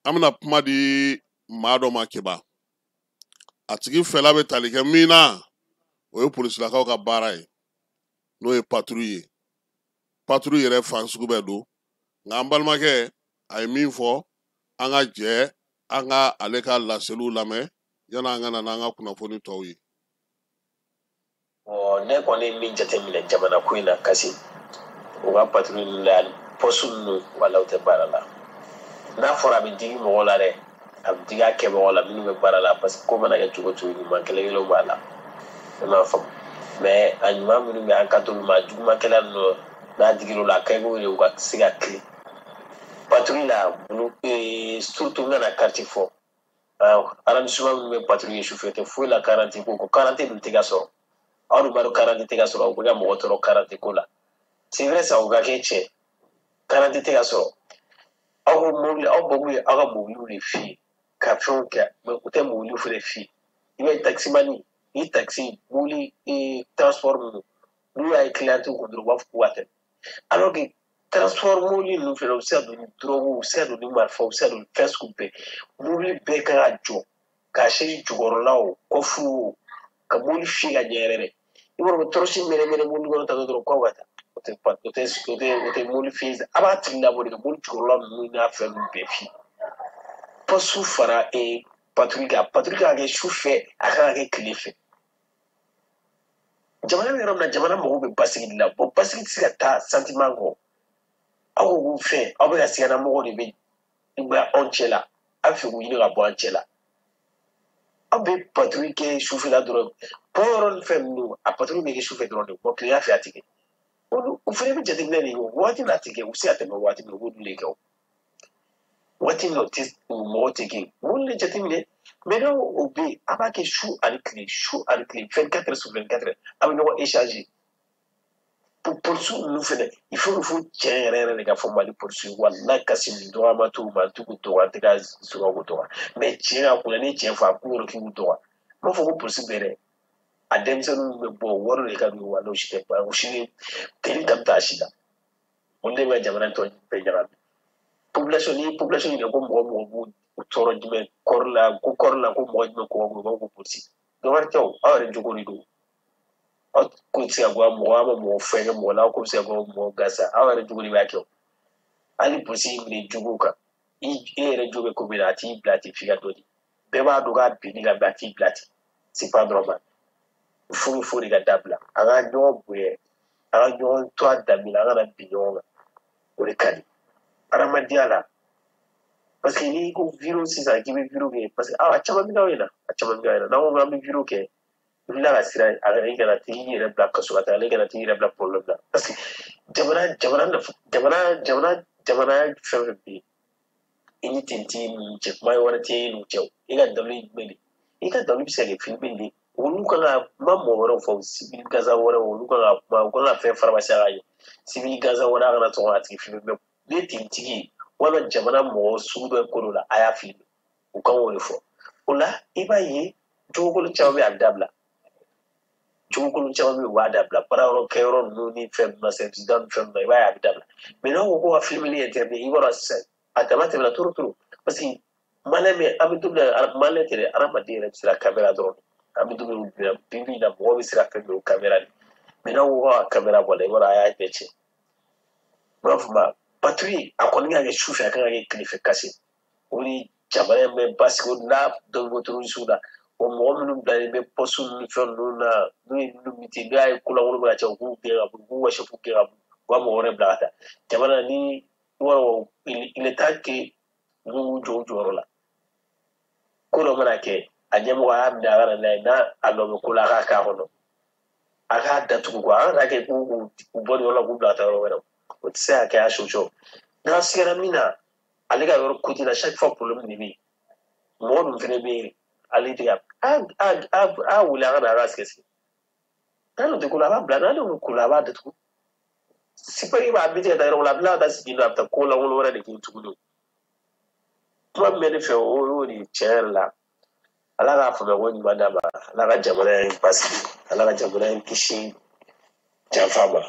amna kuma di maa dɔ ma keba a tigi fɛla bɛ tali kɛ min na o ye polisilakaw ka baara ye n'o ye patrouille ye patrouille yɛrɛ fan sugu bɛɛ don nka an balimakɛ a ye min fɔ an ka jɛ an ka ale ka laseliw lamɛn yan'an ka na n'an ka kunnafoni tɔw ye. ne kɔni min jateminɛ jamana ko in na kasi o ka patrouille la poste ninnu wala u tɛ baara la n'a fɔra a bɛ digi mɔgɔw la dɛ a bɛ digi a kɛbagaw la minnu bɛ baara la parce que ko mana kɛ cogo o cogo ɲuman kelen kelenw b'a la ne m'a faamu mais a ɲuman minnu bɛ an ka t'olu ma jugumakɛla ninnu n'a digir'o la a ka ɲi u ka se ka kilen patrouille la surtout n kana quartier fɔ arrondissement minnu bɛ patrouille sufɛ tɛ foyi la quarante ko quarante dun tɛ ka sɔrɔ aw dun b'a dɔn quarante tɛ ka sɔrɔ u bɛ ka mɔgɔ tɔɔrɔ quarante ko la c'est vrai ça o ka kɛ tiɲɛ quarante tɛ ka sɔrɔ aw ko mobili aw babu ye aw ka mobiliw de f'i ye ka fɛnw kɛ mais u tɛ mobiliw fɛnɛ f'i ye i bɛ taximani ni taxi mobili transport ninnu n'u y'a ye client kun dɔrɔn u b'a fɔ k'u ka tɛmɛ alors que transport mobili ninnu filɛ u bɛ se ka don ni drogue u bɛ se ka don ni marifa u bɛ se ka don ni fɛn sugu bɛɛ mobili bɛɛ kan ka jɔ k'a chaise jukɔrɔla o kɔfu o ka mobili f'i ka ɲɛ yɛrɛ dɛ i b'a dɔn tɔrɔsi mɛnɛ mobili kɔnɔ tan dɔrɔn k'aw ka taa o tɛ mobili f'i ye a b'a tigi labɔ de ka mobili jukɔrɔla ninnu n'a fɛn ninnu bɛɛ f'i ye poste fara patrouille kan patrouille kan ka kɛ su fɛ a kan ka kɛ tile fɛ jamana bɛ yɔrɔ min na jamana mago bɛ basigi de la bon basigi tɛ se ka taa sentiment kɔ aw ko k'u fɛ aw bɛ ka sigana mɔgɔw de bɛ anw cɛ la aw fɛ k'u ɲini ka bɔ an cɛ la aw bɛ patrouille kɛ sufɛla dɔrɔn bɔyɔrɔ ni fɛn ninnu a patrouille bɛ kɛ sufɛ dɔrɔn de bon tilema fɛ a tɛ kɛ u fana bɛ jateminɛ de ye waati min a tɛ kɛ u bɛ se ka tɛmɛ waati min u b'o dun de kɛ o waati min mɔgɔ tɛ kɛ olu de jateminɛ mais n'o o bɛ yen a b'a kɛ su ani tile 24 heures sur 24 heures a bɛ ɲɔgɔn échanger polisiw ninnu fɛnɛ il faut que fo tiɲɛ yɛrɛ yɛrɛ de ka fɔ mali polisiw walayi kasi nin dɔgɔyama t'u ma t'u k'u dɔgɔya an tɛ ka sɔrɔ k'u dɔgɔya mais tiɲɛ ka kunna ni tiɲɛ fɔ a k'u yɔrɔ k'i k'u dɔgɔya n b'a fɔ ko polisi bɛɛ dɛ a denmisɛnninw bɛ bɔ wari de ka d'u ye wa n'o si tɛ ban o si ni teri ka taa si la olu de bɛ jamana tɔ bɛɛ ɲagami population ni population ɲininka ko mɔgɔ b'u tɔɔrɔ jumɛn kɔɔri la ko mɔgɔ jumɛn kɔgɔ b'u b'a fɔ ko polisi dɔwɛrɛ tɛ o aw yɛrɛ jogo de don aw ko tɛ se ka bɔ mɔgɔ an ma mɔgɔ fɛn kɛ mɔgɔ la aw ko bɛ se ka bɔ mɔgɔ gansan aw yɛrɛ jogo de b'a kɛ o hali polisi minɛ jogo kan e yɛrɛ jogo bɛ ko min na a t'i bila ten f'i ka dɔ di bɛɛ b'a dɔn k'a binni ka a t'i bila ten c'est pas normal fo de ka dabila a ka ɲɔgɔn bonya a ka ɲɔgɔn to a danbe la an kana bin ɲɔgɔn kan o de ka di adamadenya la parce que n'i ko vidéo sisan k'i bɛ vidéo kɛ parce que a caman bɛ k'aw ɲɛna a caman bɛ k'aw ɲɛna n'an ko k'an bɛ vidéo kɛ i bɛ ka sira a kana i kana t'i yɛrɛ bila kaso la ale kana t'i yɛrɛ bila problème la parce que jamana fɛn fɛn bɛ yen i ni ten t'i ni cɛ kuma wɛrɛ tɛ i n'u cɛ i ka dawuli jumɛn de i ka dawuli bɛ se ka kɛ filime de olu kan ka kuma mɔgɔ wɛrɛw fɔ civil gansan wɛrɛw olu kan ka kuma u kan ka fɛn faramasi a ka ye civil gansan wɛrɛ a kana sɔn k'a tigi filime mais ne ten tigi walima jamana mɔgɔ sugu dɔ ko dɔ la a y'a filime u kan k'o de fɔ o la i b'a ye jogokolo caman bɛ a bɛ dabila jogokolo caman bɛ yen u b'a dabila baarayɔrɔ kɛyɔrɔ ninnu ni fɛn ninnu na service da ni fɛn ninnu na i b'a ye a bɛ dabila mais n'aw ko ko ka filime ni interdit i b'a dɔn sisan a dama tɛmɛna toro parce que maliyɛn bɛ an bɛ don min na maliyɛn tɛ dɛ adamaden yɛrɛ bɛ siran caméra dɔrɔn an bɛ don min na bi na mɔgɔ bɛ siran fɛn min o caméra de mais n'aw ko ka caméra bɔ a la i b'a dɔn a y'a bɛɛ tiɲɛ n b'a fɔ ma patrouille a kɔni ka kɛ sufɛ a kan ka kɛ tilefɛ kasi o de jamana in bɛ basigi o n'a dɔ bɛ bɔ terroriste la o mɔgɔ minnu bilalen bɛ poste ni fɛn ninnu na n'u ye ninnu miti n'u y'a ye ko lankolon bɛ ka cɛ u b'u gɛn ka bɔ u b'u wɔsi k'u gɛn ka bɔ u ka mɔgɔ wɛrɛ bila ka taa jamana ni il est temps que ninnu jɔ u jɔyɔrɔ la ko dɔ mana kɛ a ɲɛmɔgɔ a y'a minɛ a ka na n'a ye n'a a nɔ bɛ ko la a k'a k'a kɔnɔ a k'a datugu quoi a kana kɛ k'u bɔ nin yɔrɔ la k'u bila ka taa yɔrɔ wɛrɛ o tɛ se ka kɛ a solution n'an sigara min na ale ka yɔrɔ côté la chaque fois problème de bɛ yen mɔgɔ dun fana bɛ yen ale tɛ ka a wuli a ka na a ka sɛgɛsɛgɛ n'a tɛ ko la a b'a bila n'ale bɛ ko la a b'a datugu c'est pas i b'a bɛ tigɛ taa yɔrɔ la a bɛ tila ka taa sigi a bɛ taa ko lankolon wɛrɛ de kɛ tuguni kuma min bɛ ne fɛ o y'o de tiɲɛ yɛrɛ la ala k'a faamuya ko ɲuman d'a ma ala ka jamana in basigi ala ka jamana in kisi janfa ma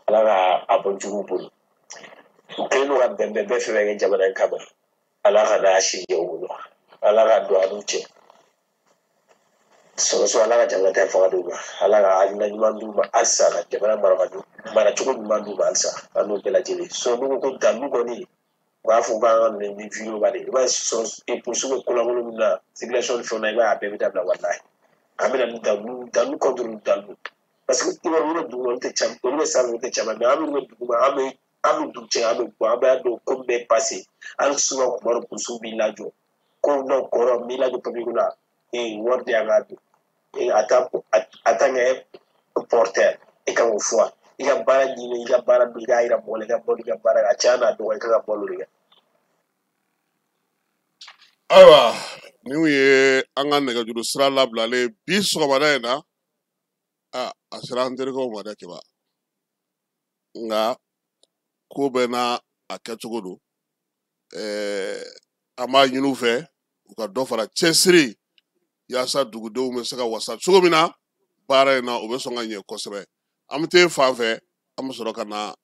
ala ka a bɔ jugu bolo u kɛlen don ka bɛnbɛn bɛɛ fɛ kɛ jamana in kama ala ka n'a si jɛ u bolo ala ka don a n'u cɛ sɔrɔsɔ ala ka jamana tɛ fanga d'u ma ala ka hakilina ɲuman d'u ma halisa ka jamana maracogo ɲuman d'u ma halisa a n'u bɛɛ lajɛlen n'u ko dalu kɔni u b'a fɔ k'an ka nin video ba de i b'a sɔrɔ polisiw bɛ kolankolo min na circulation ni fɛnw na i b'a ye a bɛɛ bɛ dabila walahi an bɛna ni dalu contre dalu parce que i b'a dɔn olu bɛ dugu ma olu tɛ caman olu bɛ sanfɛ olu tɛ caman mais an minnu bɛ dugu ma an bɛ dugu cɛ an bɛ bɔ an b'a dɔn ko bɛɛ passé hali souvent kuma dɔ polisiw b'i lajɔ ko dɔ kɔrɔ n'i lajɔ papier la wari de y'an ka don en tant que porteur i kan k'o fɔ i ka baara ɲini i ka baara don i k'a yira mɔgɔ la i ka bɔ i ka baara ka caya n'a dɔgɔ i kan ka bɔ olu de kɛ. Ayiwa nin ye an ka nɛgɛjuru sira labilalen bi sɔgɔmada in na a sera an terikɛw ma dɛ Keba nka ko bɛɛ n'a a kɛcogo don an b'a ɲini u fɛ u ka dɔ fara cɛsiri yaasa dugudenw bɛ se ka wasa cogo min na baara in na u bɛ sɔn ka ɲɛ kosɛbɛ an bɛ taa fan fɛ an bɛ sɔrɔ ka na